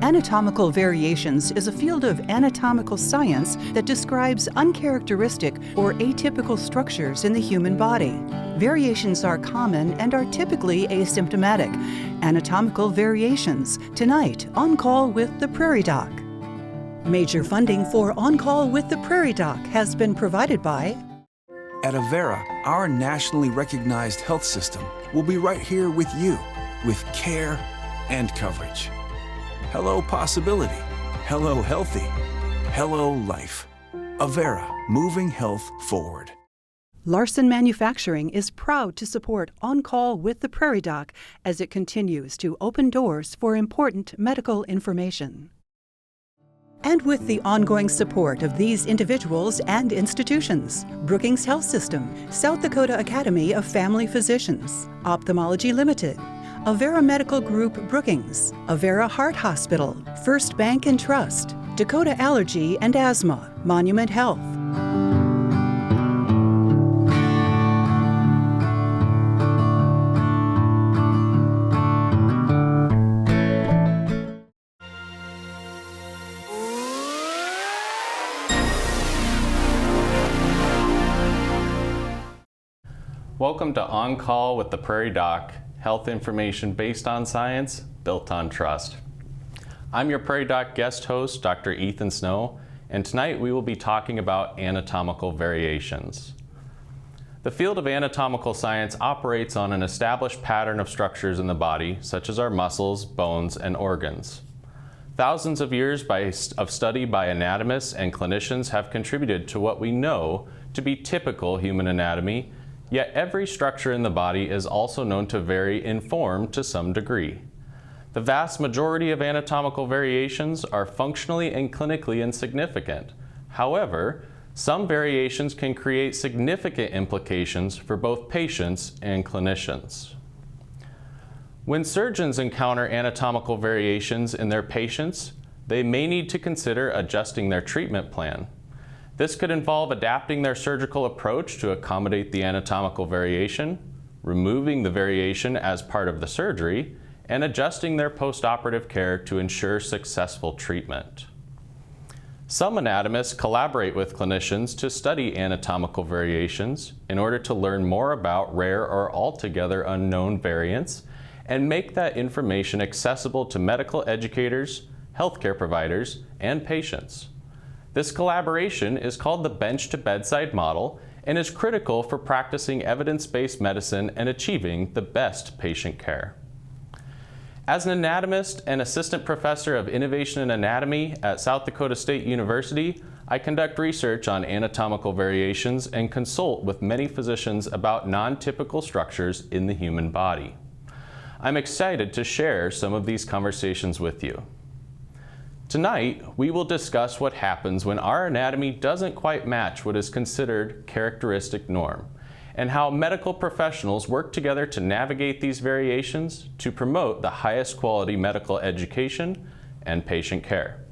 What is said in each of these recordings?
Anatomical variations is a field of anatomical science that describes uncharacteristic or atypical structures in the human body. Variations are common and are typically asymptomatic. Anatomical Variations, tonight on Call with the Prairie Doc. Major funding for On Call with the Prairie Doc has been provided by At Avera, our nationally recognized health system will be right here with you, with care and coverage. Hello possibility. Hello healthy. Hello life. Avera, moving health forward. Larson Manufacturing is proud to support On Call with the Prairie Doc as it continues to open doors for important medical information. And with the ongoing support of these individuals and institutions, Brookings Health System, South Dakota Academy of Family Physicians, Ophthalmology Limited, Avera Medical Group Brookings, Avera Heart Hospital, First Bank and Trust, Dakota Allergy and Asthma, Monument Health. Welcome to On Call with the Prairie Doc, health information based on science, built on trust. I'm your Prairie Doc guest host, Dr. Ethan Snow, and tonight we will be talking about anatomical variations. The field of anatomical science operates on an established pattern of structures in the body, such as our muscles, bones, and organs. Thousands of years of study by anatomists and clinicians have contributed to what we know to be typical human anatomy. Yet every structure in the body is also known to vary in form to some degree. The vast majority of anatomical variations are functionally and clinically insignificant. However, some variations can create significant implications for both patients and clinicians. When surgeons encounter anatomical variations in their patients, they may need to consider adjusting their treatment plan. This could involve adapting their surgical approach to accommodate the anatomical variation, removing the variation as part of the surgery, and adjusting their postoperative care to ensure successful treatment. Some anatomists collaborate with clinicians to study anatomical variations in order to learn more about rare or altogether unknown variants and make that information accessible to medical educators, healthcare providers, and patients. This collaboration is called the bench-to-bedside model and is critical for practicing evidence-based medicine and achieving the best patient care. As an anatomist and assistant professor of innovation in anatomy at South Dakota State University, I conduct research on anatomical variations and consult with many physicians about non-typical structures in the human body. I'm excited to share some of these conversations with you. Tonight, we will discuss what happens when our anatomy doesn't quite match what is considered characteristic norm, and how medical professionals work together to navigate these variations to promote the highest quality medical education and patient care.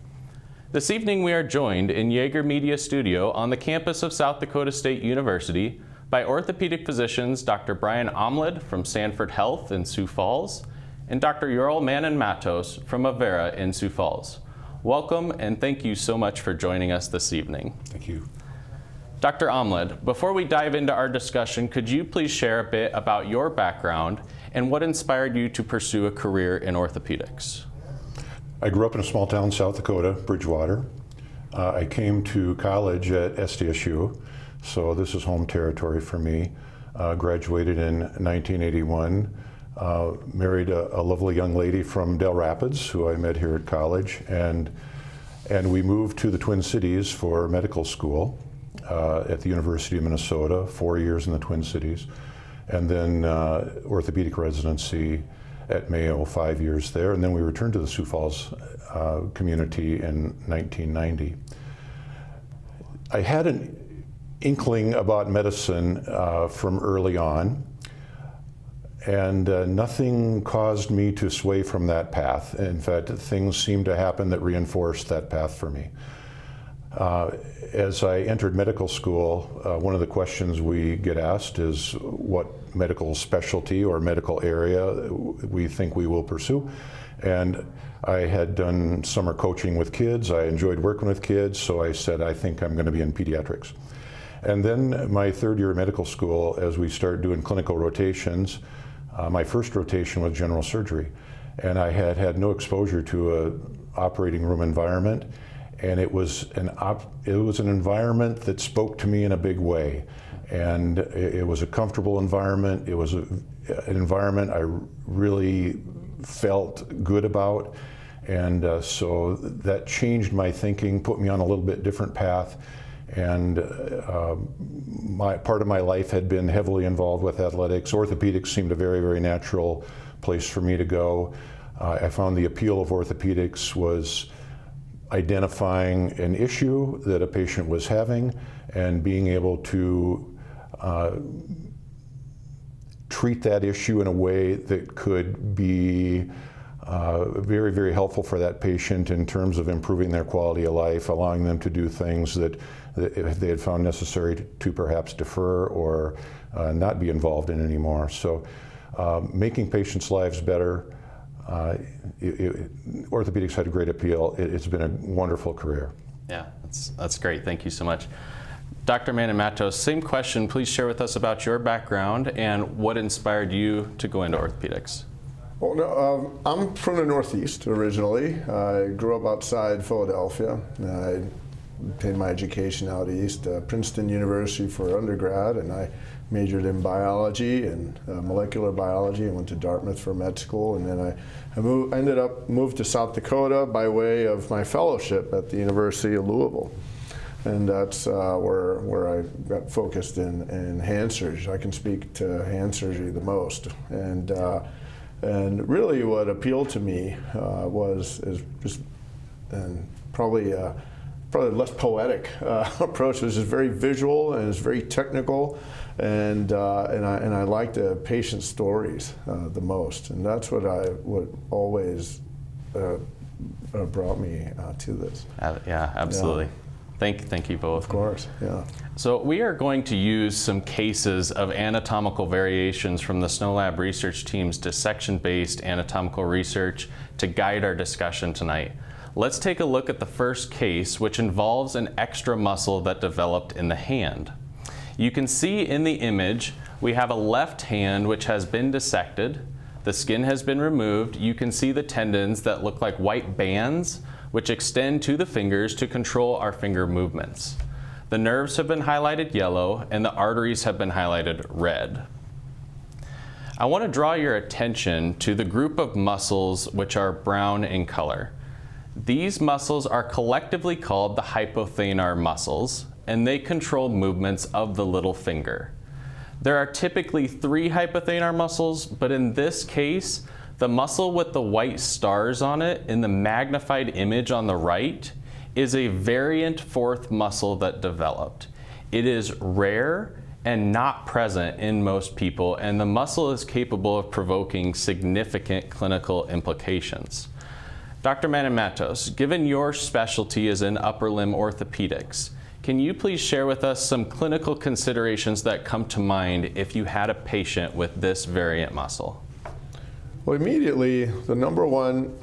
This evening, we are joined in Yeager Media Studio on the campus of South Dakota State University by orthopedic physicians Dr. Brian Aamlid from Sanford Health in Sioux Falls and Dr. Yorell Manon-Matos from Avera in Sioux Falls. Welcome, and thank you so much for joining us this evening. Thank you. Dr. Aamlid, before we dive into our discussion, could you please share a bit about your background and what inspired you to pursue a career in orthopedics? I grew up in a small town in South Dakota, Bridgewater. I came to college at SDSU, so this is home territory for me. Graduated in 1981. Married a lovely young lady from Del Rapids who I met here at college, and we moved to the Twin Cities for medical school at the University of Minnesota, 4 years in the Twin Cities, and then orthopedic residency at Mayo, 5 years there, and then we returned to the Sioux Falls community in 1990. I had an inkling about medicine from early on, and nothing caused me to sway from that path. In fact, things seemed to happen that reinforced that path for me. As I entered medical school, one of the questions we get asked is what medical specialty or medical area we think we will pursue. And I had done summer coaching with kids. I enjoyed working with kids, so I said, I think I'm going to be in pediatrics. And then my third year of medical school, as we started doing clinical rotations, my first rotation was general surgery. And I had had no exposure to an operating room environment. And it was an environment that spoke to me in a big way. And it was a comfortable environment. It was an environment I really felt good about. And so that changed my thinking, put me on a little bit different path. And part of my life had been heavily involved with athletics. Orthopedics seemed a very, very natural place for me to go. I found the appeal of orthopedics was identifying an issue that a patient was having and being able to treat that issue in a way that could be very, very helpful for that patient in terms of improving their quality of life, allowing them to do things that if they had found necessary to perhaps defer or not be involved in anymore. So making patients' lives better, orthopedics had a great appeal. It's been a wonderful career. Yeah, that's great. Thank you so much. Dr. Manon-Matos, same question. Please share with us about your background and what inspired you to go into orthopedics. Well, no, I'm from the Northeast originally. I grew up outside Philadelphia. I obtained my education out east, Princeton University for undergrad, and I majored in biology and molecular biology. I went to Dartmouth for med school, and then I moved to South Dakota by way of my fellowship at the University of Louisville. And that's where I got focused in hand surgery. I can speak to hand surgery the most. And really what appealed to me probably less poetic approach. It was just very visual and it's very technical, and I like the patient stories the most, and that's what always brought me to this. Yeah, absolutely. Yeah. Thank you both. Of course, yeah. So we are going to use some cases of anatomical variations from the Snow Lab research team's dissection-based anatomical research to guide our discussion tonight. Let's take a look at the first case, which involves an extra muscle that developed in the hand. You can see in the image, we have a left hand which has been dissected. The skin has been removed. You can see the tendons that look like white bands, which extend to the fingers to control our finger movements. The nerves have been highlighted yellow and the arteries have been highlighted red. I want to draw your attention to the group of muscles which are brown in color. These muscles are collectively called the hypothenar muscles, and they control movements of the little finger. There are typically 3 hypothenar muscles, but in this case, the muscle with the white stars on it in the magnified image on the right is a variant 4th muscle that developed. It is rare and not present in most people, and the muscle is capable of provoking significant clinical implications. Dr. Manon-Matos, given your specialty is in upper limb orthopedics, can you please share with us some clinical considerations that come to mind if you had a patient with this variant muscle? Well, immediately, the number one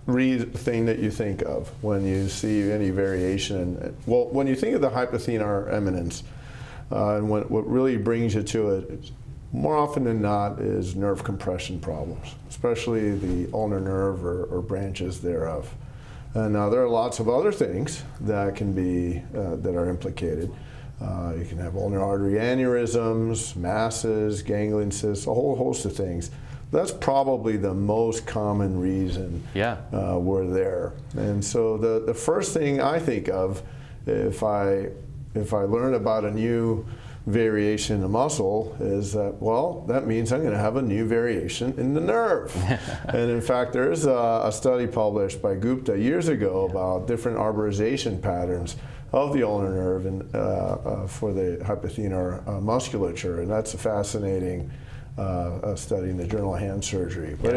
thing that you think of when you see any variation, well, when you think of the hypothenar eminence, and what really brings you to it, more often than not, is nerve compression problems, especially the ulnar nerve or branches thereof. And there are lots of other things that can be that are implicated. You can have ulnar artery aneurysms, masses, ganglion cysts, a whole host of things. That's probably the most common reason we're there. And so the first thing I think of if I learn about a new variation in the muscle is that, well, that means I'm going to have a new variation in the nerve. And in fact, there is a study published by Gupta years ago about different arborization patterns of the ulnar nerve and, for the hypothenar musculature, and that's a fascinating study in the Journal of Hand Surgery. But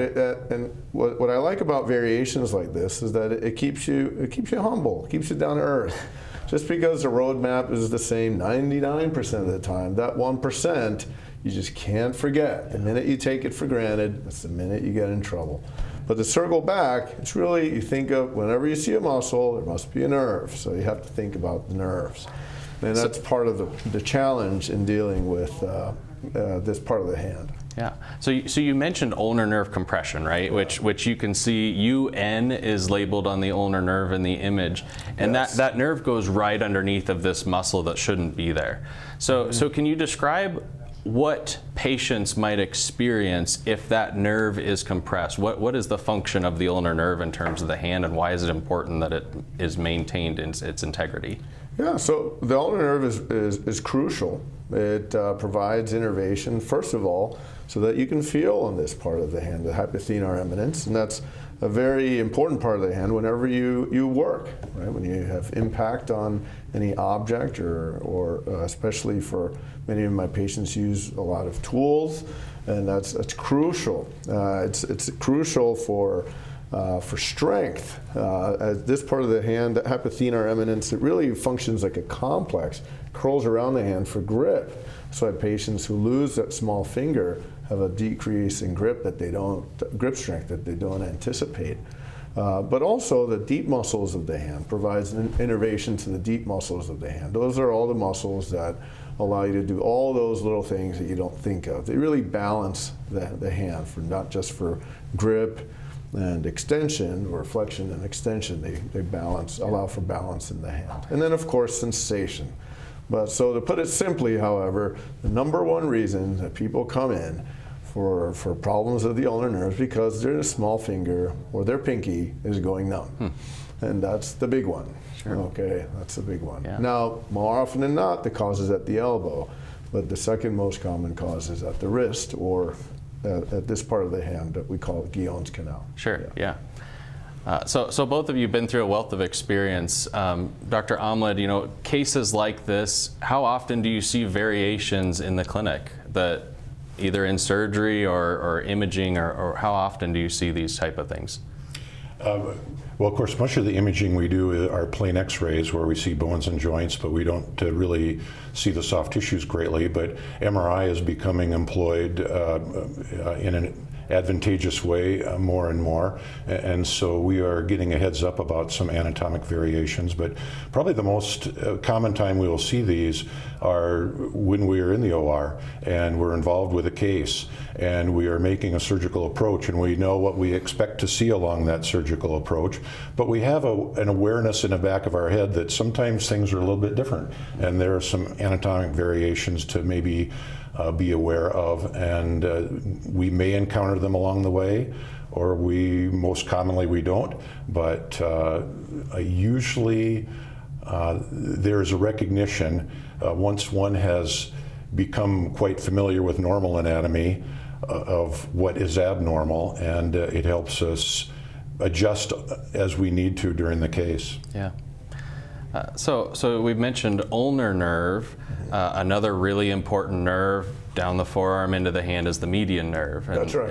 and what I like about variations like this is that it keeps you humble, keeps you down to earth. Just because the roadmap is the same 99% of the time, that 1% you just can't forget. The minute you take it for granted, that's the minute you get in trouble. But to circle back, it's really, you think of whenever you see a muscle, there must be a nerve. So you have to think about the nerves. And that's part of the challenge in dealing with this part of the hand. Yeah. So you mentioned ulnar nerve compression, right? Which you can see UN is labeled on the ulnar nerve in the image, and Yes. that nerve goes right underneath of this muscle that shouldn't be there. So can you describe what patients might experience if that nerve is compressed? What is the function of the ulnar nerve in terms of the hand, and why is it important that it is maintained in its integrity? Yeah, so the ulnar nerve is crucial. It provides innervation, first of all, so that you can feel on this part of the hand, the hypothenar eminence, and that's a very important part of the hand whenever you work, right? When you have impact on any object, or especially for many of my patients use a lot of tools, and that's crucial. It's crucial for strength. This part of the hand, the hypothenar eminence, it really functions like a complex, curls around the hand for grip. So I have patients who lose that small finger have a decrease in grip strength that they don't anticipate. But also the deep muscles of the hand provides an innervation to the deep muscles of the hand. Those are all the muscles that allow you to do all those little things that you don't think of. They really balance the hand, for not just for grip and extension, or flexion and extension. They allow for balance in the hand. And then of course sensation. But so to put it simply, however, the number one reason that people come in for problems of the ulnar nerves because their small finger or their pinky is going numb. And that's the big one. Sure. Okay, that's the big one. Yeah. Now, more often than not, the cause is at the elbow, but the second most common cause is at the wrist, or at this part of the hand that we call Guillaume's canal. Sure, yeah. So both of you have been through a wealth of experience. Dr. Aamlid, cases like this, how often do you see variations in the clinic, that either in surgery or imaging, or how often do you see these type of things? Well, of course, much of the imaging we do are plain x-rays where we see bones and joints, but we don't really see the soft tissues greatly. But MRI is becoming employed in an advantageous way more and more, and so we are getting a heads up about some anatomic variations. But probably the most common time we will see these are when we are in the OR and we're involved with a case and we are making a surgical approach, and we know what we expect to see along that surgical approach, but we have an awareness in the back of our head that sometimes things are a little bit different, and there are some anatomic variations to maybe be aware of, and we may encounter them along the way, or most commonly we don't, but usually there's a recognition once one has become quite familiar with normal anatomy of what is abnormal, and it helps us adjust as we need to during the case. Yeah. So we've mentioned ulnar nerve. Another really important nerve down the forearm into the hand is the median nerve. That's right.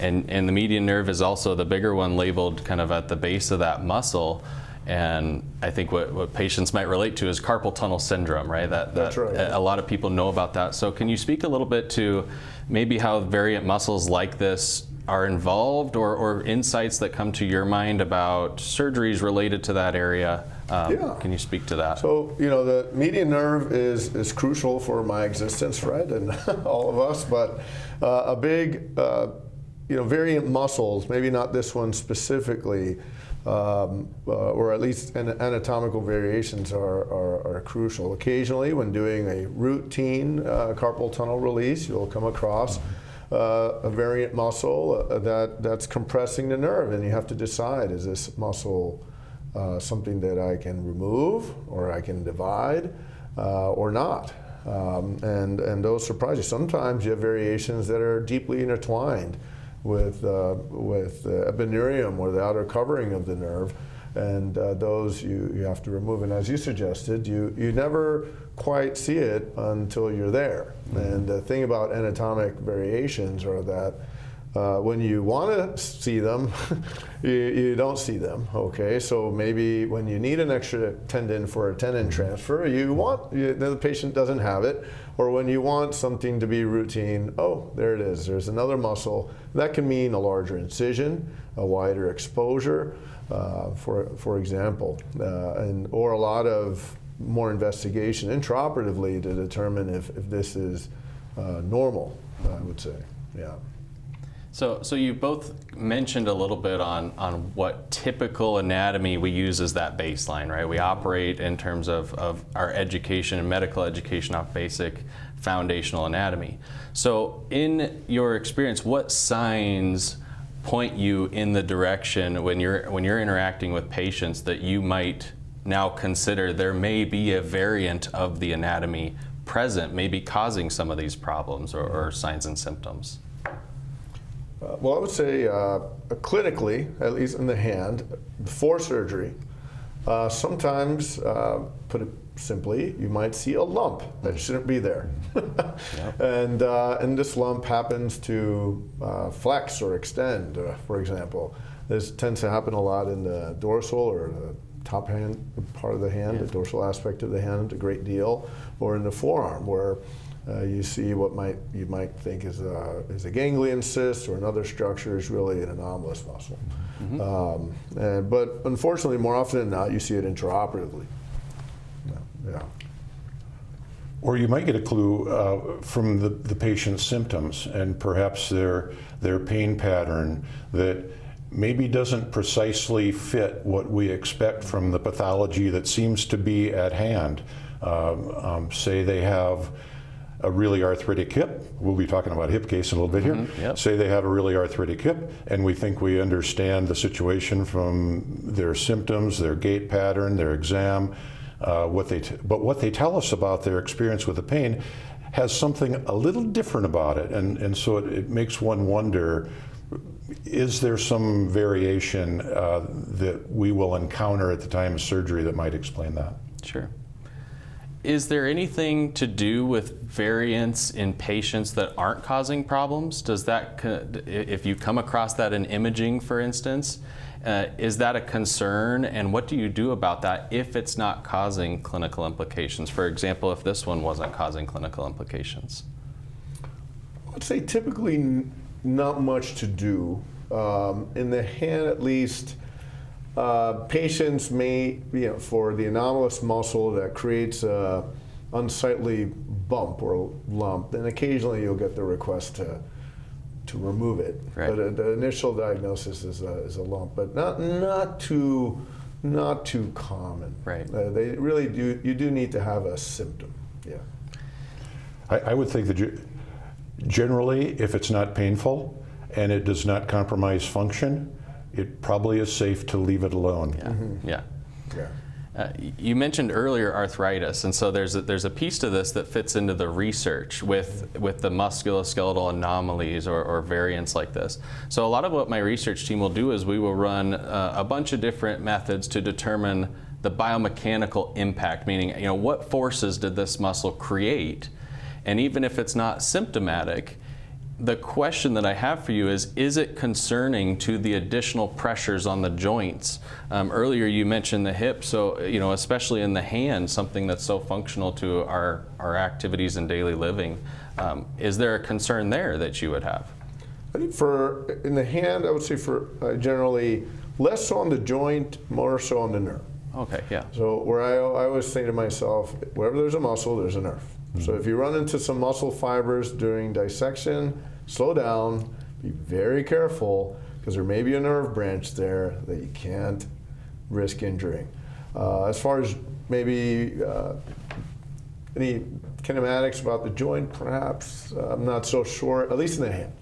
And the median nerve is also the bigger one, labeled kind of at the base of that muscle. And I think what patients might relate to is carpal tunnel syndrome, right? That's right. A lot of people know about that. So can you speak a little bit to maybe how variant muscles like this are involved, or insights that come to your mind about surgeries related to that area? Yeah. Can you speak to that? So, the median nerve is crucial for my existence, Fred, and all of us, but a big, variant muscles, maybe not this one specifically, or at least anatomical variations are crucial. Occasionally, when doing a routine carpal tunnel release, you'll come across a variant muscle that's compressing the nerve, and you have to decide, is this muscle something that I can remove, or I can divide, or not? And those surprise you. Sometimes you have variations that are deeply intertwined with epineurium, or the outer covering of the nerve, and those you have to remove. And as you suggested, you never quite see it until you're there. And the thing about anatomic variations are that when you want to see them, you don't see them. Okay, so maybe when you need an extra tendon for a tendon transfer, the patient doesn't have it, or when you want something to be routine, oh, there it is. There's another muscle. That can mean a larger incision, a wider exposure, for example, or a lot of more investigation intraoperatively to determine if this is normal, I would say. Yeah. So you both mentioned a little bit on what typical anatomy we use as that baseline, right? We operate in terms of our education and medical education off basic foundational anatomy. So in your experience, what signs point you in the direction when you're interacting with patients that you might now consider there may be a variant of the anatomy present, maybe causing some of these problems or signs and symptoms? Well, I would say clinically, at least in the hand, before surgery, sometimes, put it simply, you might see a lump that shouldn't be there. And this lump happens to flex or extend, for example. This tends to happen a lot in the dorsal or the top hand part of the hand, the dorsal aspect of the hand, a great deal, or in the forearm, where you see what you might think is a ganglion cyst, or another structure is really an anomalous muscle. But unfortunately, more often than not, you see it intraoperatively. Yeah. Or you might get a clue from the patient's symptoms and perhaps their pain pattern that maybe doesn't precisely fit what we expect from the pathology that seems to be at hand. Say they have a really arthritic hip. We'll be talking about hip case in a little bit here. Say they have a really arthritic hip, and we think we understand the situation from their symptoms, their gait pattern, their exam, but what they tell us about their experience with the pain has something a little different about it, and so it makes one wonder, is there some variation that we will encounter at the time of surgery that might explain that? Sure. Is there anything to do with variants in patients that aren't causing problems? Does that, if you come across that in imaging, for instance, is that a concern? And what do you do about that if it's not causing clinical implications? For example, if this one wasn't causing clinical implications? I'd say typically not much to do. In the hand, at least, patients may, for the anomalous muscle that creates a unsightly bump or lump, then occasionally you'll get the request to remove it. Right. But the initial diagnosis is a lump, but not too common. Right. They really do. You do need to have a symptom. Yeah. I would think that generally, if it's not painful and it does not compromise function, it probably is safe to leave it alone. Yeah. You mentioned earlier arthritis, and so there's a piece to this that fits into the research with the musculoskeletal anomalies or variants like this. So a lot of what my research team will do is we will run a bunch of different methods to determine the biomechanical impact, meaning what forces did this muscle create, and even if it's not symptomatic, the question that I have for you is it concerning to the additional pressures on the joints? Earlier you mentioned the hip, so especially in the hand, something that's so functional to our activities in daily living. Is there a concern there that you would have? I think in the hand, I would say generally less so on the joint, more so on the nerve. Okay, yeah. So where I always think to myself, wherever there's a muscle, there's a nerve. So if you run into some muscle fibers during dissection, slow down, be very careful, because there may be a nerve branch there that you can't risk injuring. As far as maybe any kinematics about the joint, perhaps, I'm not so sure, at least in the hand.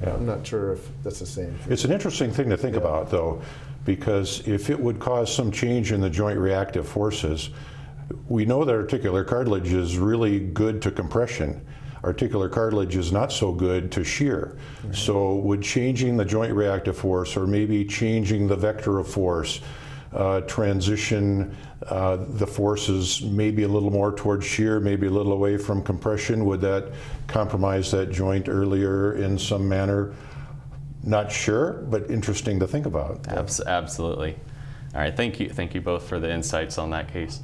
I'm not sure if that's the same. It's an interesting thing to think about, though, because if it would cause some change in the joint reactive forces, we know that articular cartilage is really good to compression. Articular cartilage is not so good to shear. So would changing the joint reactive force, or maybe changing the vector of force, transition the forces maybe a little more towards shear, maybe a little away from compression? Would that compromise that joint earlier in some manner? Not sure, but interesting to think about. Absolutely. All right, thank you both for the insights on that case.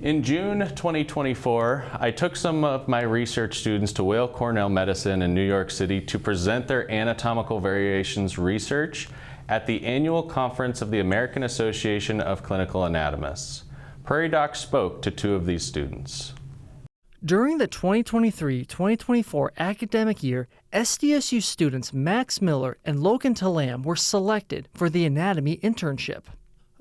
In June 2024, I took some of my research students to Weill Cornell Medicine in New York City to present their anatomical variations research at the annual conference of the American Association of Clinical Anatomists. Prairie Doc spoke to two of these students. During the 2023-2024 academic year, SDSU students Max Miller and Logan Talam were selected for the anatomy internship.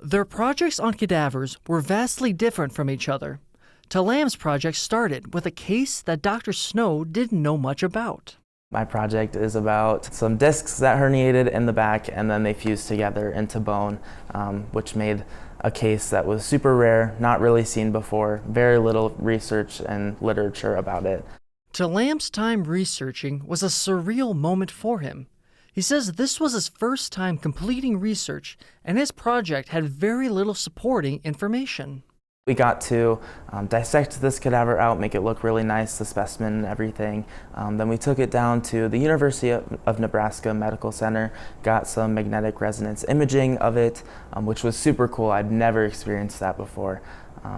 Their projects on cadavers were vastly different from each other. Talam's project started with a case that Dr. Snow didn't know much about. My project is about some discs that herniated in the back and then they fused together into bone, which made a case that was super rare, not really seen before, very little research and literature about it. Talam's time researching was a surreal moment for him. He says this was his first time completing research, and his project had very little supporting information. We got to dissect this cadaver out, make it look really nice, the specimen and everything. Then we took it down to the University of Nebraska Medical Center, got some magnetic resonance imaging of it, which was super cool. I'd never experienced that before.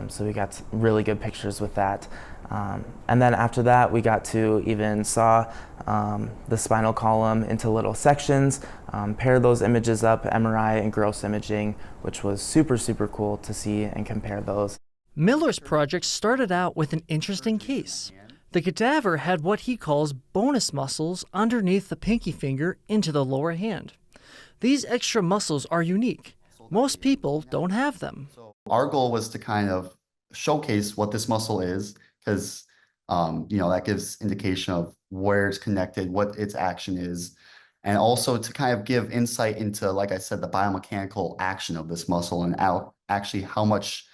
So we got really good pictures with that. And then after that, we got to even saw the spinal column into little sections, pair those images up, MRI and gross imaging, which was super, super cool to see and compare those. Miller's project started out with an interesting case. The cadaver had what he calls bonus muscles underneath the pinky finger into the lower hand. These extra muscles are unique. Most people don't have them. Our goal was to kind of showcase what this muscle is, because that gives indication of where it's connected, what its action is, and also to kind of give insight into, like I said, the biomechanical action of this muscle and actually how much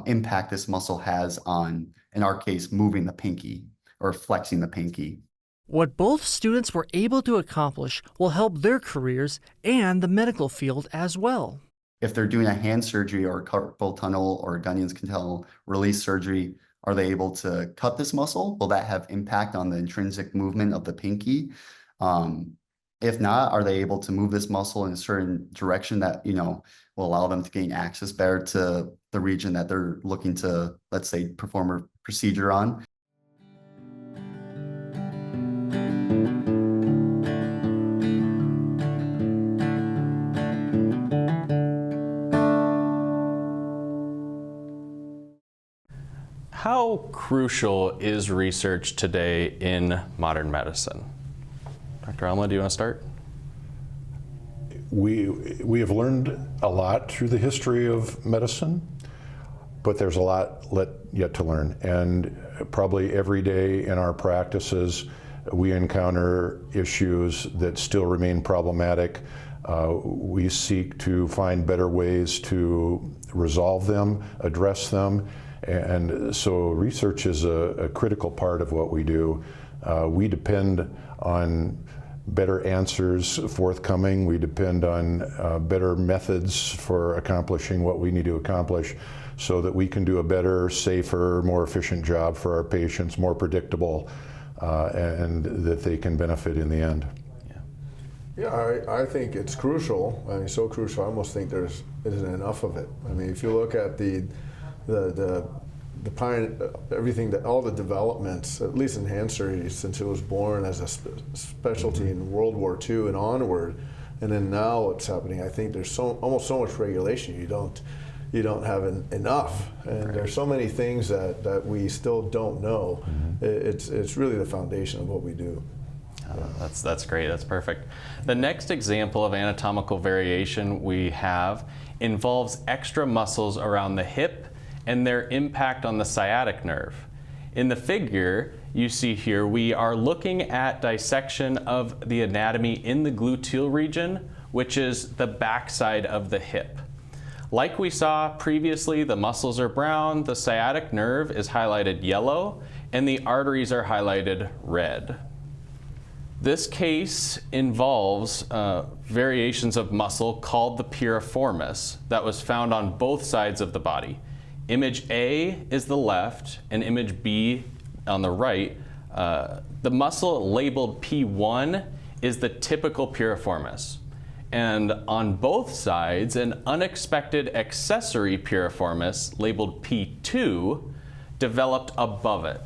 impact this muscle has on, in our case, moving the pinky or flexing the pinky. What both students were able to accomplish will help their careers and the medical field as well. If they're doing a hand surgery or a carpal tunnel or a Gunyan's canal release surgery, are they able to cut this muscle? Will that have impact on the intrinsic movement of the pinky? If not, are they able to move this muscle in a certain direction that, will allow them to gain access better to the region that they're looking to, let's say, perform a procedure on? How crucial is research today in modern medicine? Dr. Aamlid, do you want to start? We have learned a lot through the history of medicine, but there's a lot yet to learn. And probably every day in our practices, we encounter issues that still remain problematic. We seek to find better ways to resolve them, address them. And so research is a critical part of what we do. We depend on better answers forthcoming. We depend on better methods for accomplishing what we need to accomplish so that we can do a better, safer, more efficient job for our patients, more predictable, and that they can benefit in the end. Yeah, I think it's crucial. I mean, so crucial. I almost think there isn't enough of it. I mean, if you look at everything that all the developments, at least in hand surgery, since it was born as a specialty in World War II and onward, and then now what's happening, I think there's almost so much regulation you don't have enough, and right. There's so many things that we still don't know. Mm-hmm. It's really the foundation of what we do. That's great. That's perfect. The next example of anatomical variation we have involves extra muscles around the hip and their impact on the sciatic nerve. In the figure you see here, we are looking at dissection of the anatomy in the gluteal region, which is the backside of the hip. Like we saw previously, the muscles are brown, the sciatic nerve is highlighted yellow, and the arteries are highlighted red. This case involves variations of muscle called the piriformis that was found on both sides of the body. Image A is the left and image B on the right. The muscle labeled P1 is the typical piriformis. And on both sides, an unexpected accessory piriformis labeled P2 developed above it.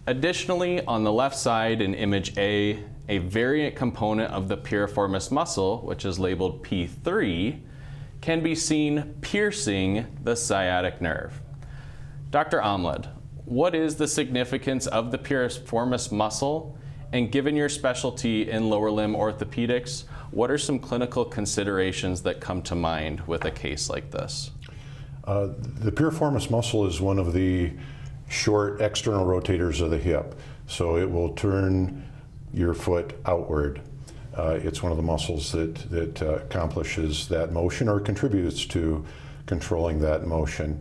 Additionally, on the left side in image A variant component of the piriformis muscle, which is labeled P3, can be seen piercing the sciatic nerve. Dr. Aamlid, what is the significance of the piriformis muscle? And given your specialty in lower limb orthopedics, what are some clinical considerations that come to mind with a case like this? The piriformis muscle is one of the short external rotators of the hip. So it will turn your foot outward. It's one of the muscles that accomplishes that motion or contributes to controlling that motion.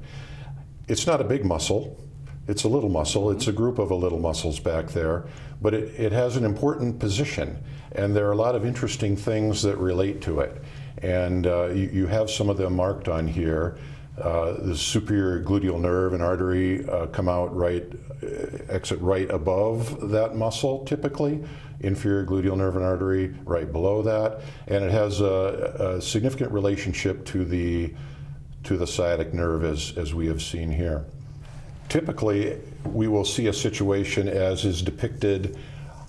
It's not a big muscle. It's a little muscle. It's a group of little muscles back there, but it has an important position, and there are a lot of interesting things that relate to it. And you have some of them marked on here. The superior gluteal nerve and artery exit right above that muscle typically. Inferior gluteal nerve and artery right below that, and it has a significant relationship to the sciatic nerve as we have seen here. Typically, we will see a situation as is depicted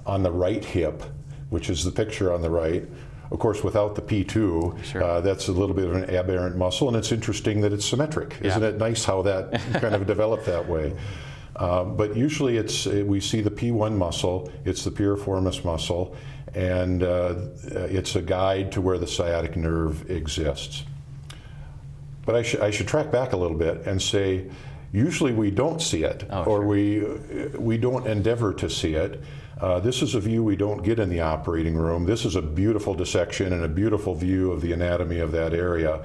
on the right hip, which is the picture on the right. Of course, without the P2, Sure. That's a little bit of an aberrant muscle, and it's interesting that it's symmetric. Yeah. Isn't it nice how that kind of developed that way? But usually we see the P1 muscle, it's the piriformis muscle, and it's a guide to where the sciatic nerve exists. But I should track back a little bit and say, usually we don't see it, or we don't endeavor to see it. This is a view we don't get in the operating room. This is a beautiful dissection and a beautiful view of the anatomy of that area.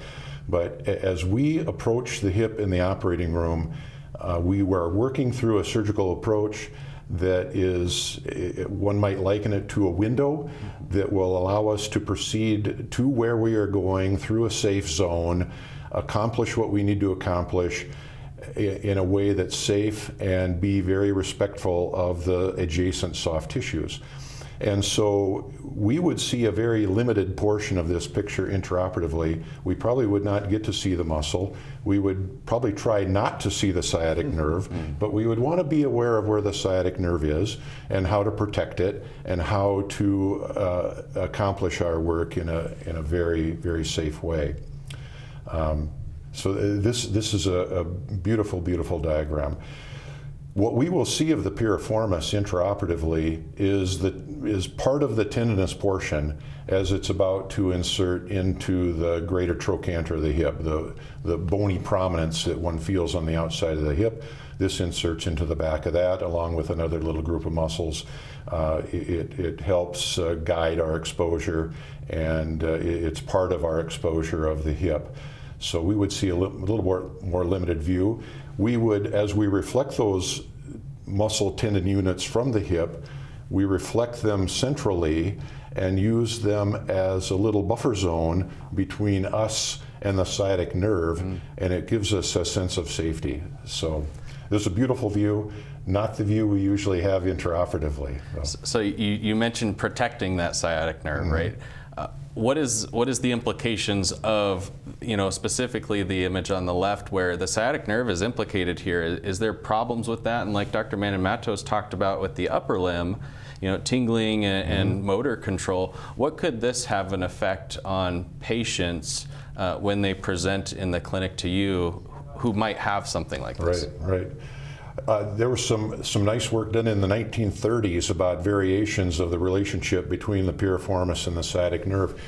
But as we approach the hip in the operating room, we were working through a surgical approach that is, one might liken it to a window that will allow us to proceed to where we are going through a safe zone, accomplish what we need to accomplish in a way that's safe and be very respectful of the adjacent soft tissues. And so we would see a very limited portion of this picture intraoperatively. We probably would not get to see the muscle. We would probably try not to see the sciatic nerve, but we would want to be aware of where the sciatic nerve is and how to protect it and how to accomplish our work in a very, very safe way. So this is a beautiful, beautiful diagram. What we will see of the piriformis intraoperatively is part of the tendinous portion as it's about to insert into the greater trochanter of the hip, the bony prominence that one feels on the outside of the hip. This inserts into the back of that along with another little group of muscles. It helps guide our exposure, and it's part of our exposure of the hip. So we would see a little more limited view. We would, as we reflect those muscle tendon units from the hip, we reflect them centrally and use them as a little buffer zone between us and the sciatic nerve, and it gives us a sense of safety. So this is a beautiful view, not the view we usually have intraoperatively. So you mentioned protecting that sciatic nerve, right? What is the implications of, specifically the image on the left where the sciatic nerve is implicated here? Is there problems with that? And like Dr. Manon-Matos talked about with the upper limb, tingling and motor control, what could this have an effect on patients when they present in the clinic to you who might have something like this? Right. There was some nice work done in the 1930s about variations of the relationship between the piriformis and the sciatic nerve,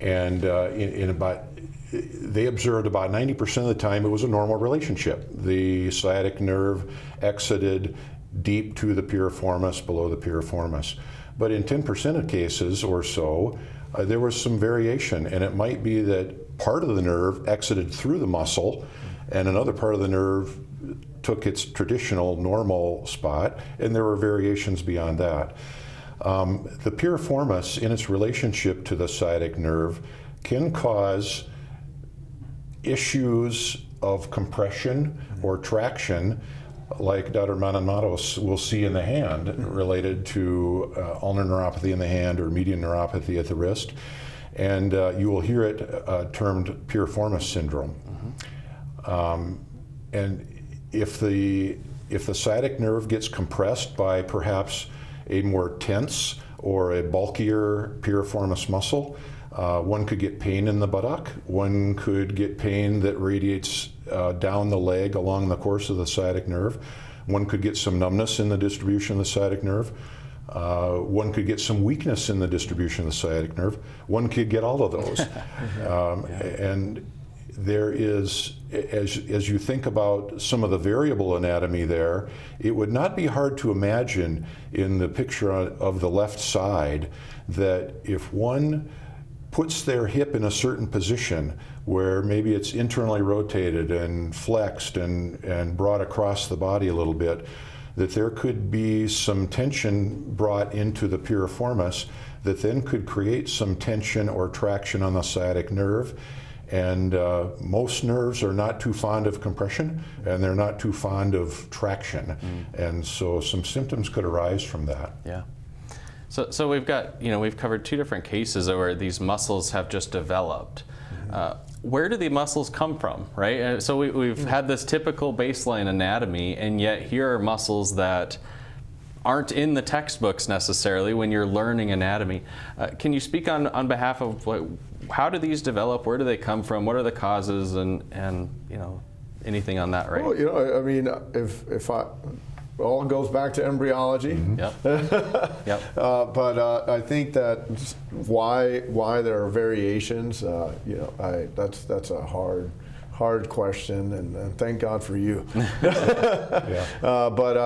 and they observed about 90% of the time it was a normal relationship. The sciatic nerve exited deep to the piriformis, below the piriformis. But in 10% of cases or so, there was some variation, and it might be that part of the nerve exited through the muscle and another part of the nerve took its traditional normal spot, and there were variations beyond that. The piriformis, in its relationship to the sciatic nerve, can cause issues of compression or traction, like Dr. Manon-Matos will see in the hand, related to ulnar neuropathy in the hand or median neuropathy at the wrist. And you will hear it termed piriformis syndrome. And if the sciatic nerve gets compressed by perhaps a more tense or a bulkier piriformis muscle, one could get pain in the buttock. One could get pain that radiates down the leg along the course of the sciatic nerve. One could get some numbness in the distribution of the sciatic nerve. One could get some weakness in the distribution of the sciatic nerve. One could get all of those. And there is, as you think about some of the variable anatomy there, it would not be hard to imagine in the picture of the left side that if one puts their hip in a certain position where maybe it's internally rotated and flexed and brought across the body a little bit, that there could be some tension brought into the piriformis that then could create some tension or traction on the sciatic nerve. And most nerves are not too fond of compression, and they're not too fond of traction. And so some symptoms could arise from that. Yeah. So we've got, we've covered two different cases where these muscles have just developed. Where do the muscles come from, right? So we've had this typical baseline anatomy, and yet here are muscles that aren't in the textbooks necessarily when you're learning anatomy. Can you speak on behalf of how do these develop? Where do they come from? What are the causes? And anything on that, right? Well, I mean, if it all goes back to embryology. Yep. But I think that why there are variations, that's a hard question, and thank God for you. But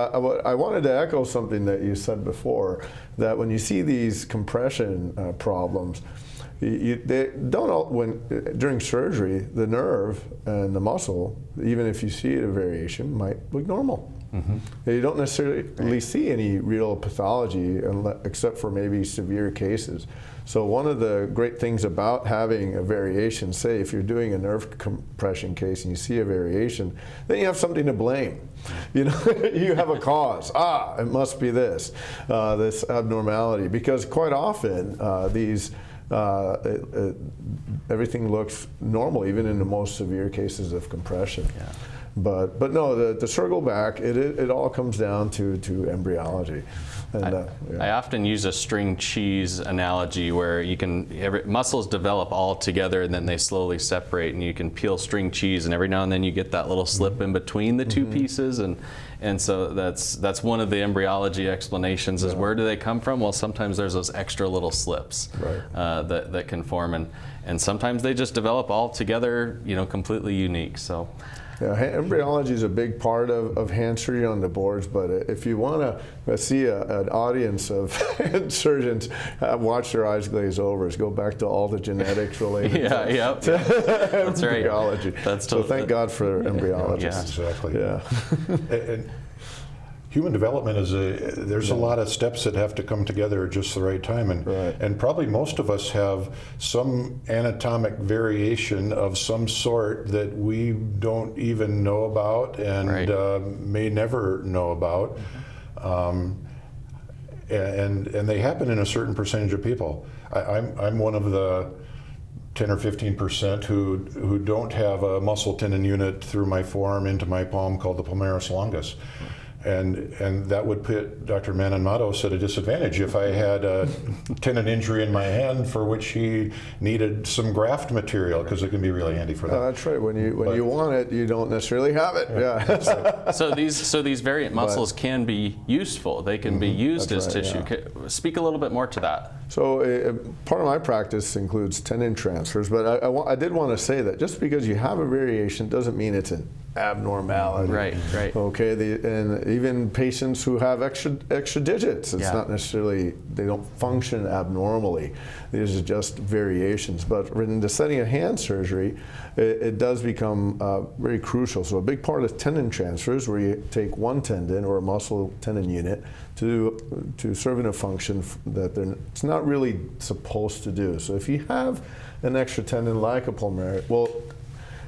I wanted to echo something that you said before, that when you see these compression problems, they don't during surgery, the nerve and the muscle, even if you see a variation, might look normal. You don't necessarily see any real pathology except for maybe severe cases. So one of the great things about having a variation, say if you're doing a nerve compression case and you see a variation, then you have something to blame. You have a cause. It must be this abnormality, because quite often everything looks normal, even in the most severe cases of compression. But no, to circle back, it all comes down to embryology. And, I often use a string cheese analogy where muscles develop all together and then they slowly separate, and you can peel string cheese, and every now and then you get that little slip in between the two pieces, and so that's one of the embryology explanations is where do they come from? Well, sometimes there's those extra little slips that can form, and sometimes they just develop all together, completely unique. So. Yeah, embryology is a big part of hand surgery on the boards, but if you want to see an audience of hand surgeons watch their eyes glaze over, go back to all the genetics related to embryology. That's so thank God for embryologists. Exactly. And human development there's a lot of steps that have to come together at just the right time, and probably most of us have some anatomic variation of some sort that we don't even know about and may never know about, and they happen in a certain percentage of people. I'm one of the 10 or 15% who don't have a muscle tendon unit through my forearm into my palm called the palmaris longus. And that would put Dr. Manon-Matos at a disadvantage if I had a tendon injury in my hand for which he needed some graft material, because it can be really handy for that. That's right. When you want it, you don't necessarily have it. So these variant muscles can be useful. They can be used as tissue. Speak a little bit more to that. So part of my practice includes tendon transfers, but I did want to say that just because you have a variation doesn't mean it's an abnormality. Right. Okay, and even patients who have extra digits, it's not necessarily they don't function abnormally. These are just variations. But in the setting of hand surgery, it does become very crucial. So a big part of tendon transfers, where you take one tendon or a muscle tendon unit to serve in a function that it's not really supposed to do. So if you have an extra tendon like a pulmonary, well,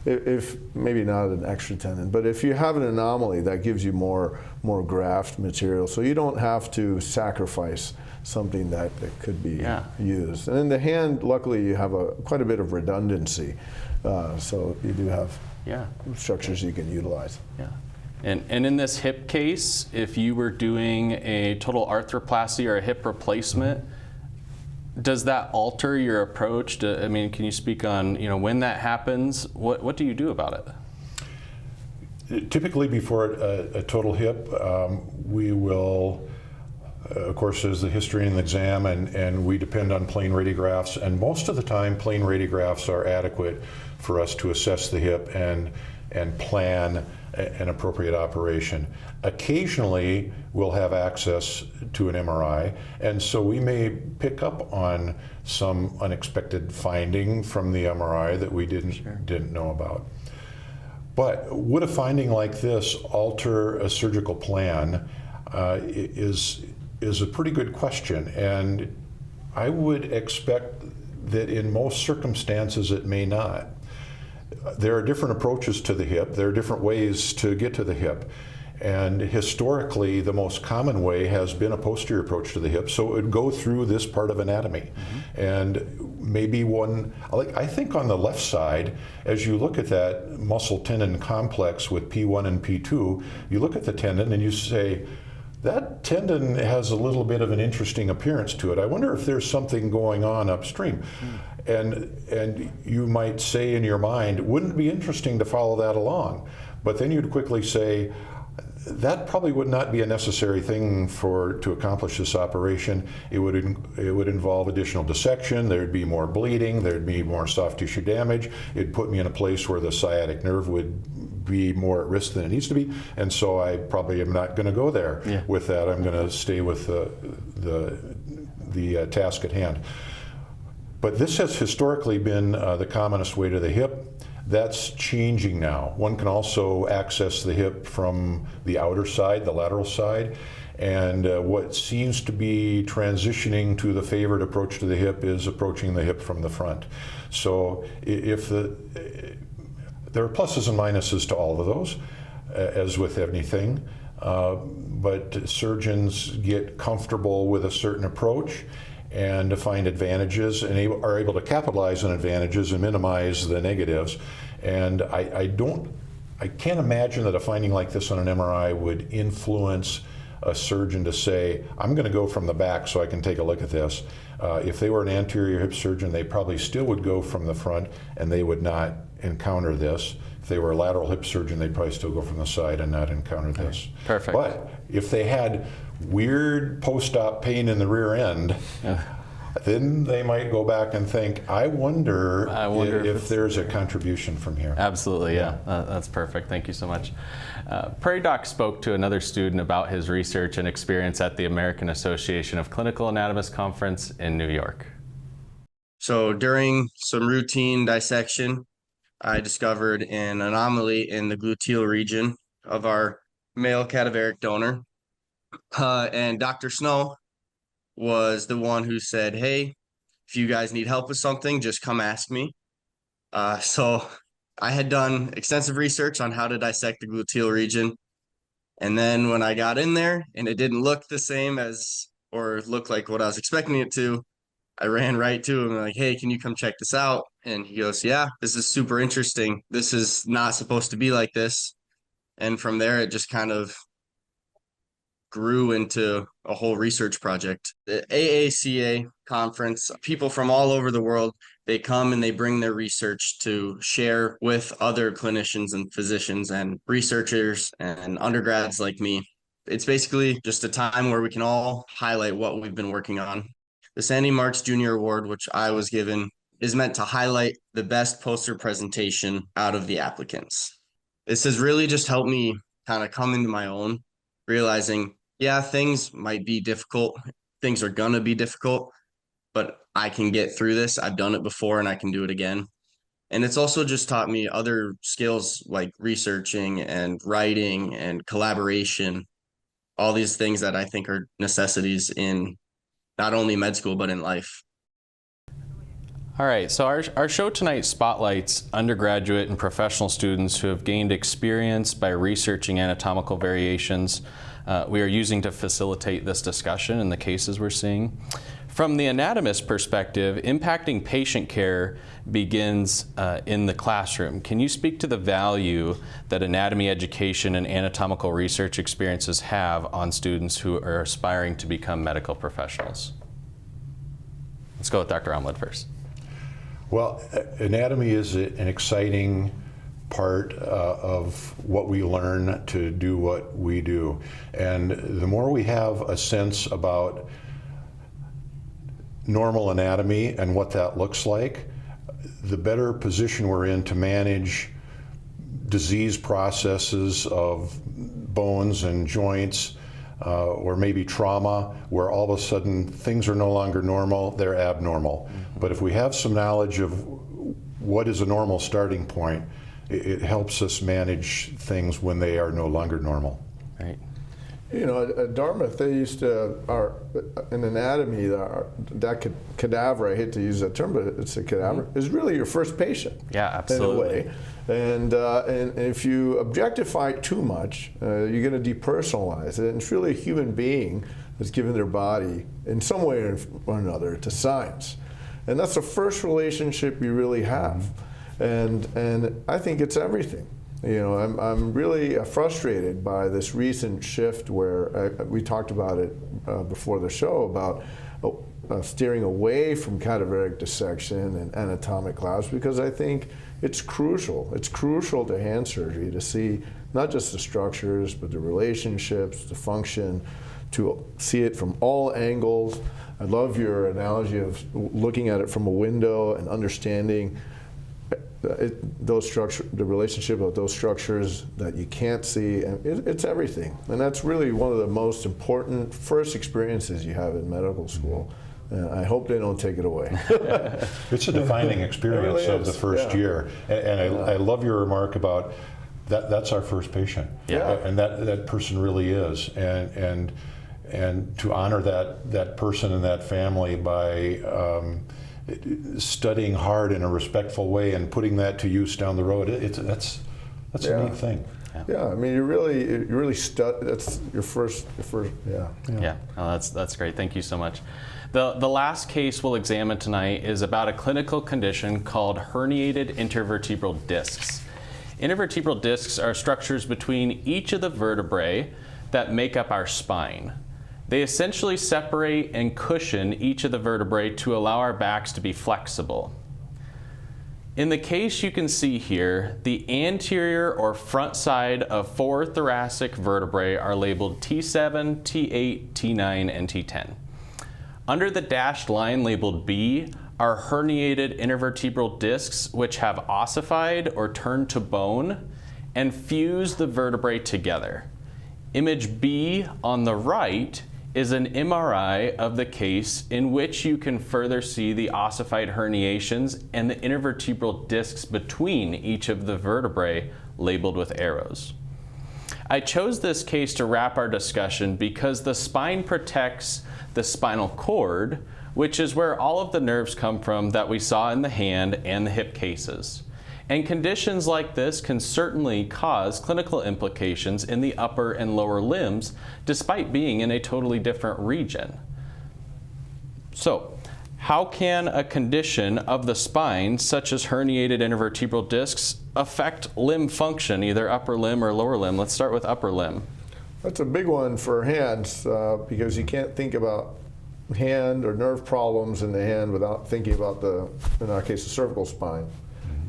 if maybe not an extra tendon, but if you have an anomaly, that gives you more graft material, so you don't have to sacrifice something that could be used. And in the hand, luckily, you have quite a bit of redundancy, so you do have structures you can utilize. Yeah. And in this hip case, if you were doing a total arthroplasty or a hip replacement, does that alter your approach? I mean, can you speak on, when that happens, what do you do about it? Typically before a total hip, we will, of course, there's the history and the exam, and we depend on plain radiographs, and most of the time plain radiographs are adequate for us to assess the hip and plan an appropriate operation. Occasionally, we'll have access to an MRI, and so we may pick up on some unexpected finding from the MRI that we didn't know about. But would a finding like this alter a surgical plan is a pretty good question, and I would expect that in most circumstances it may not. There are different approaches to the hip. There are different ways to get to the hip. And historically, the most common way has been a posterior approach to the hip. So it would go through this part of anatomy. Mm-hmm. And maybe I think on the left side, as you look at that muscle tendon complex with P1 and P2, you look at the tendon and you say, that tendon has a little bit of an interesting appearance to it. I wonder if there's something going on upstream. And you might say in your mind, wouldn't it be interesting to follow that along? But then you'd quickly say, that probably would not be a necessary thing to accomplish this operation. It would involve additional dissection, there'd be more bleeding, there'd be more soft tissue damage. It'd put me in a place where the sciatic nerve would be more at risk than it needs to be, and so I probably am not going to go there with that. I'm going to stay with the task at hand. But this has historically been the commonest way to the hip. That's changing now. One can also access the hip from the outer side, the lateral side, and what seems to be transitioning to the favored approach to the hip is approaching the hip from the front. So there are pluses and minuses to all of those, as with anything, but surgeons get comfortable with a certain approach and to find advantages, and are able to capitalize on advantages and minimize the negatives. And I can't imagine that a finding like this on an MRI would influence a surgeon to say, I'm going to go from the back so I can take a look at this. If they were an anterior hip surgeon, they probably still would go from the front and they would not encounter this. If they were a lateral hip surgeon, they'd probably still go from the side and not encounter this. Perfect. But if they had weird post-op pain in the rear end, then they might go back and think, I wonder if there's a contribution from here. Absolutely, yeah. That's perfect. Thank you so much. Prairie Doc spoke to another student about his research and experience at the American Association of Clinical Anatomists Conference in New York. So during some routine dissection, I discovered an anomaly in the gluteal region of our male cadaveric donor. And Dr. Snow was the one who said, hey, if you guys need help with something, just come ask me. So I had done extensive research on how to dissect the gluteal region. And then when I got in there and it didn't look the same or look like what I was expecting it to, I ran right to him like, hey, can you come check this out? And he goes, yeah, this is super interesting. This is not supposed to be like this. And from there, it just kind of grew into a whole research project. The AACA conference, people from all over the world, they come and they bring their research to share with other clinicians and physicians and researchers and undergrads like me. It's basically just a time where we can all highlight what we've been working on. The Sandy Marks Jr. Award, which I was given, is meant to highlight the best poster presentation out of the applicants. This has really just helped me kind of come into my own, realizing, yeah, things might be difficult things are gonna be difficult, but I can get through this. I've done it before and I can do it again. And it's also just taught me other skills like researching and writing and collaboration, all these things that I think are necessities in not only med school, but in life. All right, so our show tonight spotlights undergraduate and professional students who have gained experience by researching anatomical variations we are using to facilitate this discussion in the cases we're seeing. From the anatomist perspective, impacting patient care begins in the classroom. Can you speak to the value that anatomy education and anatomical research experiences have on students who are aspiring to become medical professionals? Let's go with Dr. Aamlid first. Well, anatomy is an exciting part of what we learn to do what we do. And the more we have a sense about normal anatomy and what that looks like, the better position we're in to manage disease processes of bones and joints, or maybe trauma, where all of a sudden things are no longer normal, they're abnormal. Mm-hmm. But if we have some knowledge of what is a normal starting point, it helps us manage things when they are no longer normal. Right. You know, at Dartmouth, they used to, in anatomy, that cadaver, I hate to use that term, but it's a cadaver, is really your first patient. Yeah, absolutely. In a way. And if you objectify it too much, you're going to depersonalize it. And it's really a human being that's given their body, in some way or another, to science. And that's the first relationship you really have. And I think it's everything. You know, I'm really frustrated by this recent shift where we talked about it before the show about steering away from cadaveric dissection and anatomic labs, because I think it's crucial. It's crucial to hand surgery to see not just the structures, but the relationships, the function, to see it from all angles. I love your analogy of looking at it from a window and understanding the relationship of those structures that you can't see, and it's everything. And that's really one of the most important first experiences you have in medical school. I hope they don't take it away. It's a defining experience really of the first year. And I love your remark about that's our first patient. Yeah. And that person really is. And to honor that person and that family by studying hard in a respectful way and putting that to use down the road, that's a neat thing. Yeah, I mean, you really that's your first. Yeah, oh, that's great. Thank you so much. The last case we'll examine tonight is about a clinical condition called herniated intervertebral discs. Intervertebral discs are structures between each of the vertebrae that make up our spine. They essentially separate and cushion each of the vertebrae to allow our backs to be flexible. In the case you can see here, the anterior or front side of 4 thoracic vertebrae are labeled T7, T8, T9, and T10. Under the dashed line labeled B are herniated intervertebral discs, which have ossified or turned to bone and fuse the vertebrae together. Image B on the right is an MRI of the case in which you can further see the ossified herniations and the intervertebral discs between each of the vertebrae labeled with arrows. I chose this case to wrap our discussion because the spine protects the spinal cord, which is where all of the nerves come from that we saw in the hand and the hip cases. And conditions like this can certainly cause clinical implications in the upper and lower limbs, despite being in a totally different region. So, how can a condition of the spine, such as herniated intervertebral discs, affect limb function, either upper limb or lower limb? Let's start with upper limb. That's a big one for hands, because you can't think about hand or nerve problems in the hand without thinking about in our case, the cervical spine.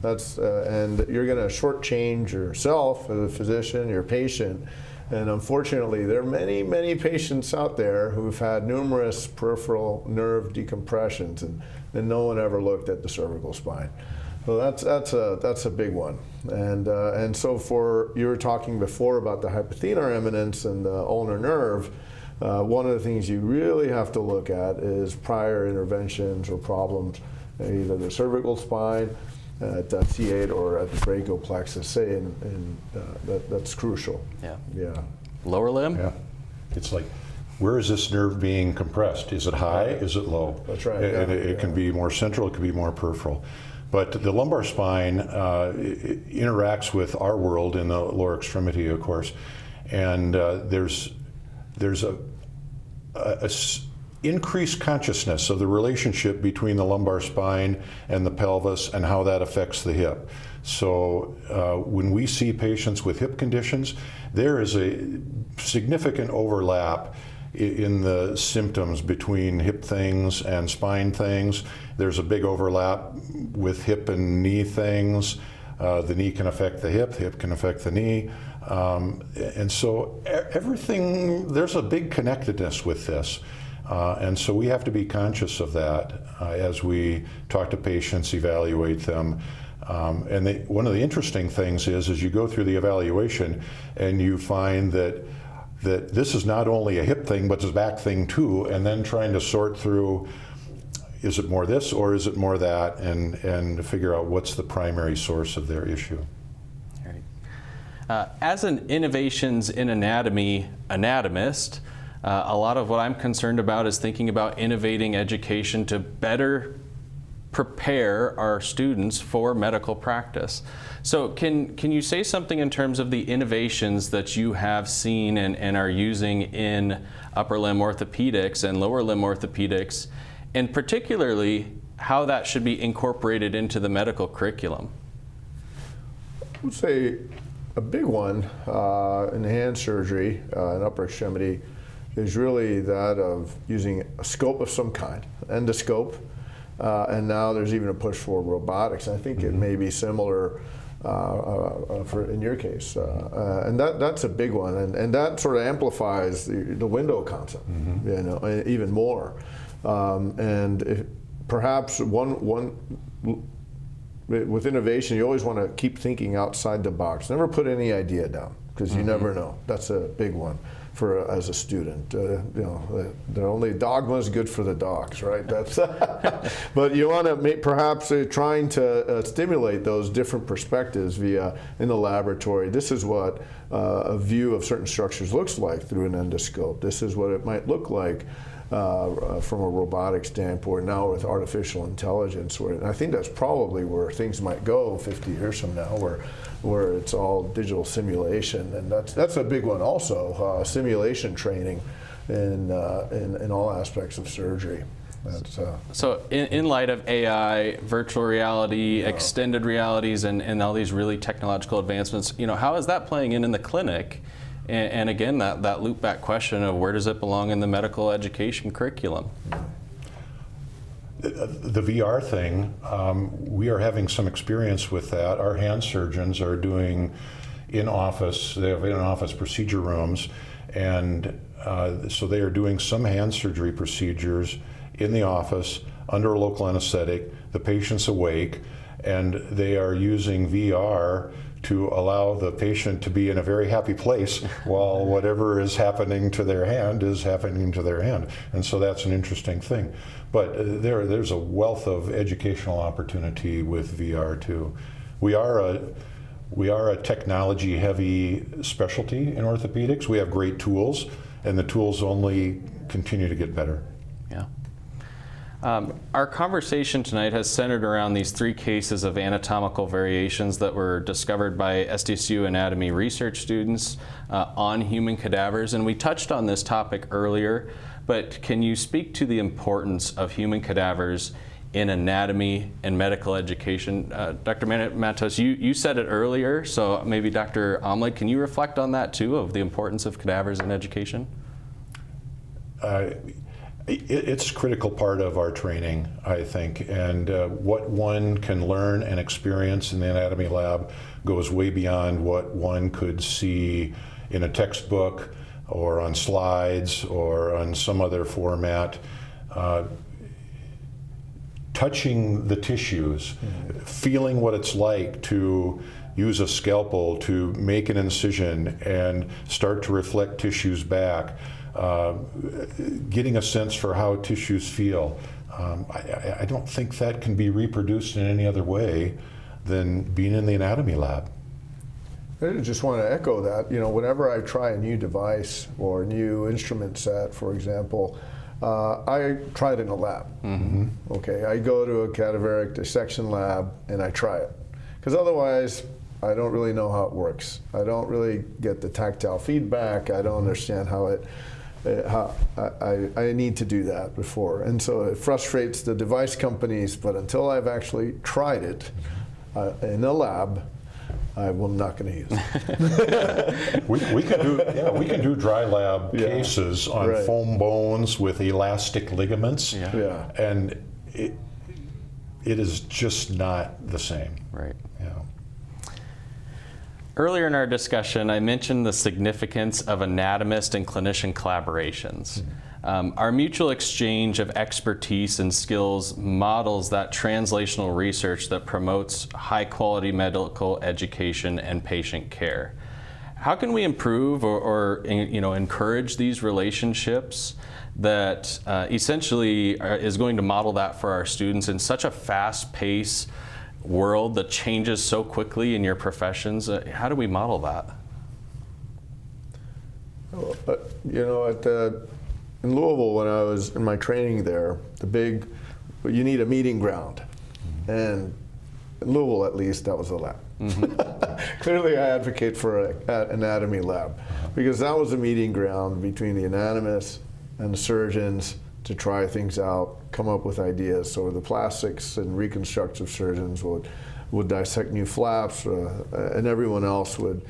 That's and you're going to shortchange yourself as a physician, your patient, and unfortunately, there are many, many patients out there who've had numerous peripheral nerve decompressions, and no one ever looked at the cervical spine. So that's a big one, and so you were talking before about the hypothenar eminence and the ulnar nerve. one of the things you really have to look at is prior interventions or problems, either the cervical spine, at C8 or at the brachioplexus, say, and that's crucial. Yeah. Lower limb? Yeah. It's like, where is this nerve being compressed? Is it high? Is it low? That's right. And it can be more central, it can be more peripheral. But the lumbar spine it interacts with our world in the lower extremity, of course. And there's a increased consciousness of the relationship between the lumbar spine and the pelvis and how that affects the hip. So when we see patients with hip conditions, there is a significant overlap in the symptoms between hip things and spine things. There's a big overlap with hip and knee things. The knee can affect the hip can affect the knee. And so everything, there's a big connectedness with this. And so we have to be conscious of that as we talk to patients, evaluate them. And one of the interesting things is you go through the evaluation and you find that this is not only a hip thing, but it's a back thing too, and then trying to sort through, is it more this or is it more that, and figure out what's the primary source of their issue. As an innovations in anatomy anatomist, a lot of what I'm concerned about is thinking about innovating education to better prepare our students for medical practice. So can you say something in terms of the innovations that you have seen and are using in upper limb orthopedics and lower limb orthopedics, and particularly how that should be incorporated into the medical curriculum? I would say a big one in hand surgery and upper extremity is really that of using a scope of some kind, endoscope, and now there's even a push for robotics. I think it may be similar in your case, and that's a big one, and that sort of amplifies the window concept, you know, even more. Perhaps one with innovation, you always want to keep thinking outside the box. Never put any idea down, because you never know. That's a big one for as a student. You know, the only dogma is good for the dogs, right? That's but you want to perhaps trying to stimulate those different perspectives via in the laboratory. This is what a view of certain structures looks like through an endoscope. This is what it might look like from a robotic standpoint now with artificial intelligence. And I think that's probably where things might go 50 years from now, where it's all digital simulation, and that's a big one also. Simulation training in all aspects of surgery. So in light of AI, virtual reality, extended realities, and all these really technological advancements, you know, how is that playing in the clinic? And again, that loop back question of where does it belong in the medical education curriculum? The VR thing, we are having some experience with that. Our hand surgeons are doing they have in-office procedure rooms, and so they are doing some hand surgery procedures in the office under a local anesthetic, the patient's awake, and they are using VR to allow the patient to be in a very happy place while whatever is happening to their hand is happening to their hand. And so that's an interesting thing. But there's a wealth of educational opportunity with VR too. We are a technology-heavy specialty in orthopedics. We have great tools, and the tools only continue to get better. Yeah. Our conversation tonight has centered around these 3 cases of anatomical variations that were discovered by SDSU anatomy research students on human cadavers, and we touched on this topic earlier, but can you speak to the importance of human cadavers in anatomy and medical education? Dr. Manon-Matos, you said it earlier, so maybe Dr. Aamlid, can you reflect on that too, of the importance of cadavers in education? It's a critical part of our training, I think, and what one can learn and experience in the anatomy lab goes way beyond what one could see in a textbook or on slides or on some other format. Touching the tissues, feeling what it's like to use a scalpel to make an incision and start to reflect tissues back. getting a sense for how tissues feel. I don't think that can be reproduced in any other way than being in the anatomy lab. I just want to echo that. Whenever I try a new device or a new instrument set, for example, I try it in a lab. Okay, I go to a cadaveric dissection lab and I try it, because otherwise I don't really know how it works. I don't really get the tactile feedback. I don't understand how I need to do that before, and so it frustrates the device companies. But until I've actually tried it in a lab, I'm not going to use it. we can do dry lab cases on foam bones with elastic ligaments, and it is just not the same. Right. Earlier in our discussion, I mentioned the significance of anatomist and clinician collaborations. Our mutual exchange of expertise and skills models that translational research that promotes high-quality medical education and patient care. How can we improve or encourage these relationships that essentially is going to model that for our students in such a fast-paced world that changes so quickly in your professions? How do we model that? In Louisville, when I was in my training there, you need a meeting ground. And in Louisville, at least, that was the lab. Clearly, I advocate for an anatomy lab, because that was a meeting ground between the anatomists and the surgeons to try things out, come up with ideas. So the plastics and reconstructive surgeons would dissect new flaps, and everyone else would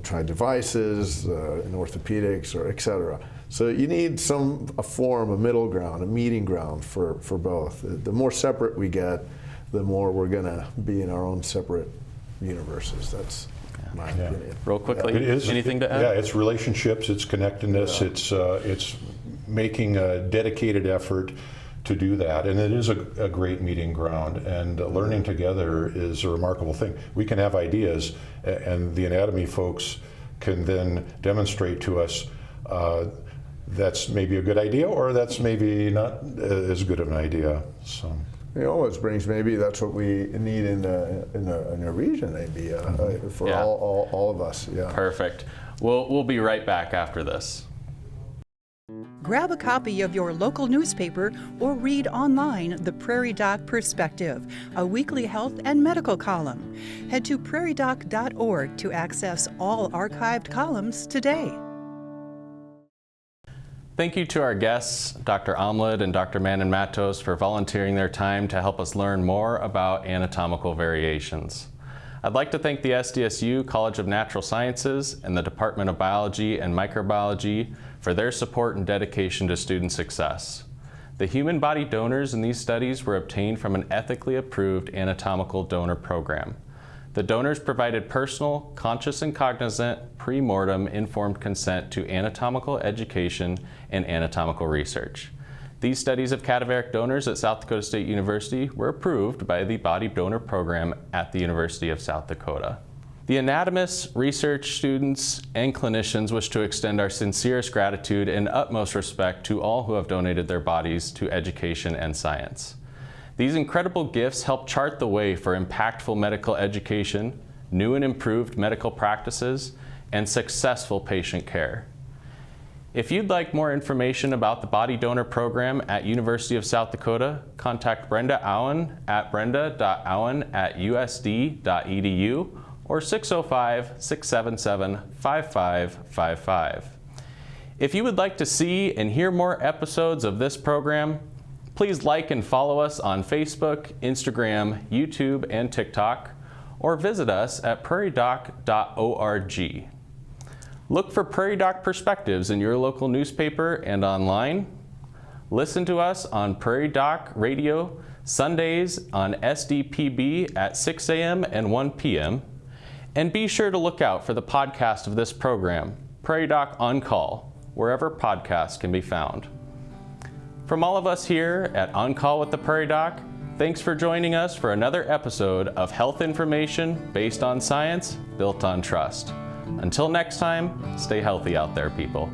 try devices in orthopedics or et cetera. So you need a form, a middle ground, a meeting ground for both. The more separate we get, the more we're going to be in our own separate universes. That's my opinion. Real quickly, anything to add? Yeah, it's relationships, it's connectedness, it's making a dedicated effort to do that, and it is a great meeting ground, and learning together is a remarkable thing. We can have ideas, and the anatomy folks can then demonstrate to us that's maybe a good idea, or that's maybe not as good of an idea. So it always brings, maybe that's what we need in a region, maybe for all of us. Yeah. Perfect. We'll be right back after this. Grab a copy of your local newspaper or read online the Prairie Doc Perspective, a weekly health and medical column. Head to prairiedoc.org to access all archived columns today. Thank you to our guests, Dr. Aamlid and Dr. Manon-Matos, for volunteering their time to help us learn more about anatomical variations. I'd like to thank the SDSU College of Natural Sciences and the Department of Biology and Microbiology for their support and dedication to student success. The human body donors in these studies were obtained from an ethically approved anatomical donor program. The donors provided personal, conscious and cognizant, pre-mortem informed consent to anatomical education and anatomical research. These studies of cadaveric donors at South Dakota State University were approved by the Body Donor Program at the University of South Dakota. The anatomists, research students, and clinicians wish to extend our sincerest gratitude and utmost respect to all who have donated their bodies to education and science. These incredible gifts help chart the way for impactful medical education, new and improved medical practices, and successful patient care. If you'd like more information about the Body Donor Program at University of South Dakota, contact Brenda Owen at brenda.owen@usd.edu or 605-677-5555. If you would like to see and hear more episodes of this program, please like and follow us on Facebook, Instagram, YouTube, and TikTok, or visit us at prairiedoc.org. Look for Prairie Doc Perspectives in your local newspaper and online. Listen to us on Prairie Doc Radio Sundays on SDPB at 6 a.m. and 1 p.m. And be sure to look out for the podcast of this program, Prairie Doc On Call, wherever podcasts can be found. From all of us here at On Call with the Prairie Doc, thanks for joining us for another episode of health information based on science, built on trust. Until next time, stay healthy out there, people.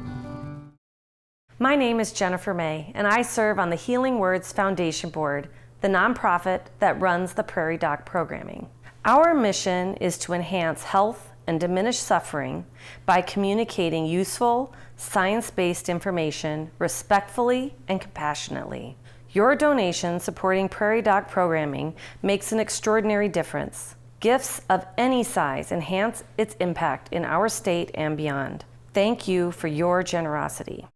My name is Jennifer May, and I serve on the Healing Words Foundation Board, the nonprofit that runs the Prairie Doc programming. Our mission is to enhance health and diminish suffering by communicating useful, science-based information respectfully and compassionately. Your donation supporting Prairie Doc programming makes an extraordinary difference. Gifts of any size enhance its impact in our state and beyond. Thank you for your generosity.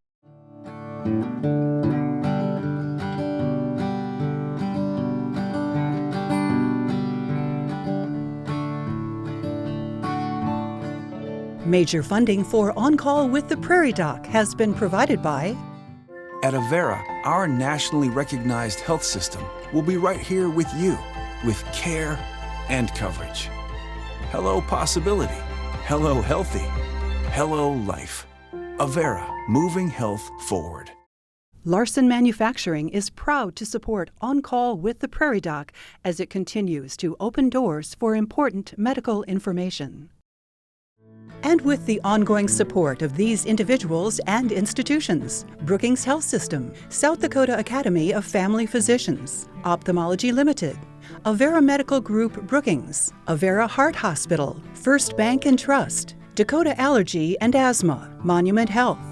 Major funding for On Call with the Prairie Doc has been provided by At Avera, our nationally recognized health system will be right here with you with care and coverage. Hello possibility. Hello healthy. Hello life. Avera, moving health forward. Larson Manufacturing is proud to support On Call with the Prairie Doc as it continues to open doors for important medical information. And with the ongoing support of these individuals and institutions, Brookings Health System, South Dakota Academy of Family Physicians, Ophthalmology Limited, Avera Medical Group Brookings, Avera Heart Hospital, First Bank and Trust, Dakota Allergy and Asthma, Monument Health,